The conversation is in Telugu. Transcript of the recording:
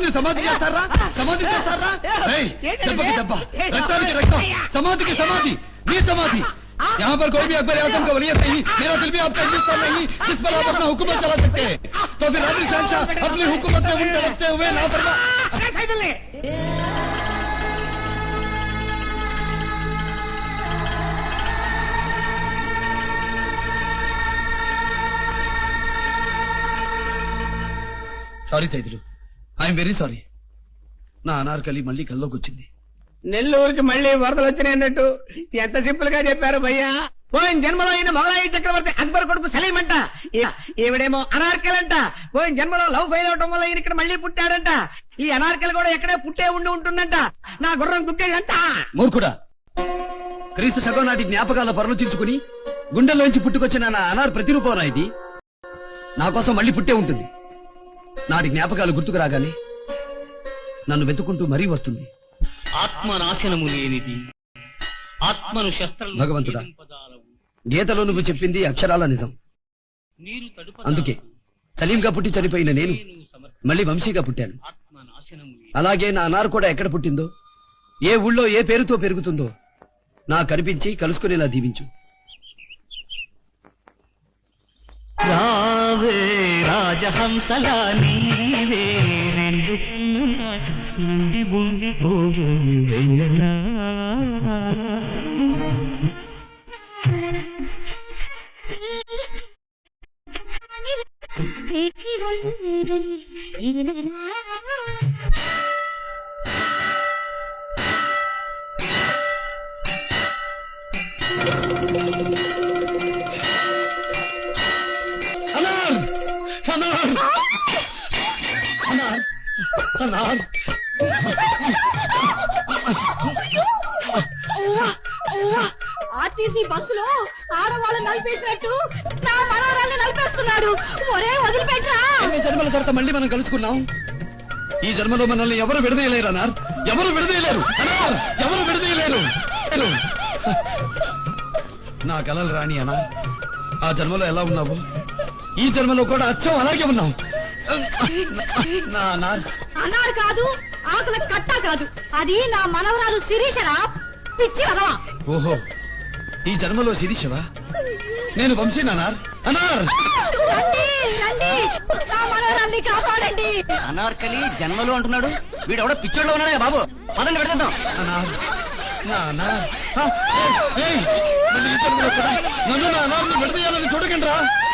ముందు సమాధి చేస్తారా? సమాధి చేస్తారా? దెబ్బకి దెబ్బ, రక్తానికి రక్తం, సమాధికి సమాధి, నీ సమాధి। यहाँ पर कोई भी अकबर आजम का वलीयत नहीं, मेरा दिल भी आपका हिंदुस्तान नहीं जिस पर आप अपना हुकूमत चला सकते हैं। तो फिर आदिल शाह अपनी हुकूमत में उल्टे रखते हुए लापरवाह। Sorry Saidulu, I'm very sorry. నా అనార్కలి మళ్ళీ కల్లోకి వచ్చింది। నెల్లూరుకి మళ్ళీ వరదలు వచ్చినాయి అన్నట్టు ఎంత సింపుల్ గా చెప్పారు భయ్యా। పోయిన జన్మలో ఈయన మొగలాయి చక్రవర్తి అక్బర్ కొడుకు సలీం అంట, ఈవిడేమో అనార్కలంట। పోయిన జన్మలో లవ్ ఫెయిల్ అవటం వల్ల ఈయన ఇక్కడ మళ్ళీ పుట్టాడంట। ఈ అనార్కలి కూడా ఎక్కడే పుట్టే ఉండి ఉంటుందంట। నా గుర్రం దుక్కేదంట। మూర్ఖుడా, క్రీస్తు శకం నాటి జ్ఞాపకాల పరులు చీల్చుకుని గుండెల్లోంచి పుట్టుకొచ్చిన నా అనార్ ప్రతిరూపం ఇది। నా కోసం మళ్ళీ పుట్టే ఉంటుంది। నాటి జ్ఞాపకాలు గుర్తుకు రాగానే నన్ను వెతుకుంటూ మరీ వస్తుంది। ఆత్మనాశనము లేనిది ఆత్మను శస్త్రం భగవంతుడా, గీతలో నువ్వు చెప్పింది అక్షరాల నిజం। అందుకే సలీంగా పుట్టి చనిపోయిన నేను మళ్ళీ వంశీగా పుట్టాను। అలాగే నా అనార్ కూడా ఎక్కడ పుట్టిందో, ఏ ఊళ్ళో ఏ పేరుతో పెరుగుతుందో నా కనిపించి కలుసుకునేలా దీవించు। రావే రాజహంసలా నీవే రెండు నుండి బుండి పోవు వెళ్ళనా। ఆర్టీసీ బస్సులో ఆడవాళ్ళు నలిపేసినట్టు నా మనవరాల్ని నలిపేస్తున్నాడు। ఒరే వదిలిపెట్టరా। ఎన్ని జన్మల తర్వాత మళ్ళీ మనం కలుసుకున్నాం। ఈ జన్మలో మనల్ని ఎవరు విడదీయలేరు అనార్, ఎవరు విడదీయలేరు అనార్, ఎవరు విడదీయలేరు। నా కలలు రాణి అనార్, ఆ జన్మలో ఎలా ఉన్నావు ఈ జన్మలో కూడా అచ్చం అలాగే ఉన్నావు। నా అనార్ అనారు కాదు, ఆకుల కట్ట కాదు, అది నా మనవరాలు శిరీషరా పిచ్చి వదవా। ఓహో, ఈ జన్మలో శిరీషవా? నేను వంశీ అనార్। అనార్ రండి రండి, నా మనవరాల్ని కాపాడండి। అనార్కలి జన్మలు అంటున్నాడు, వీడెవడో పిచ్చోడ్లో ఉన్నాడే బాబు, పదండి పెడతాం। అనార్, నా అనార్, నన్ను ఈ జన్మలో కూడా నన్ను నా అనార్ని విడదీయాలని చూడకండి రా।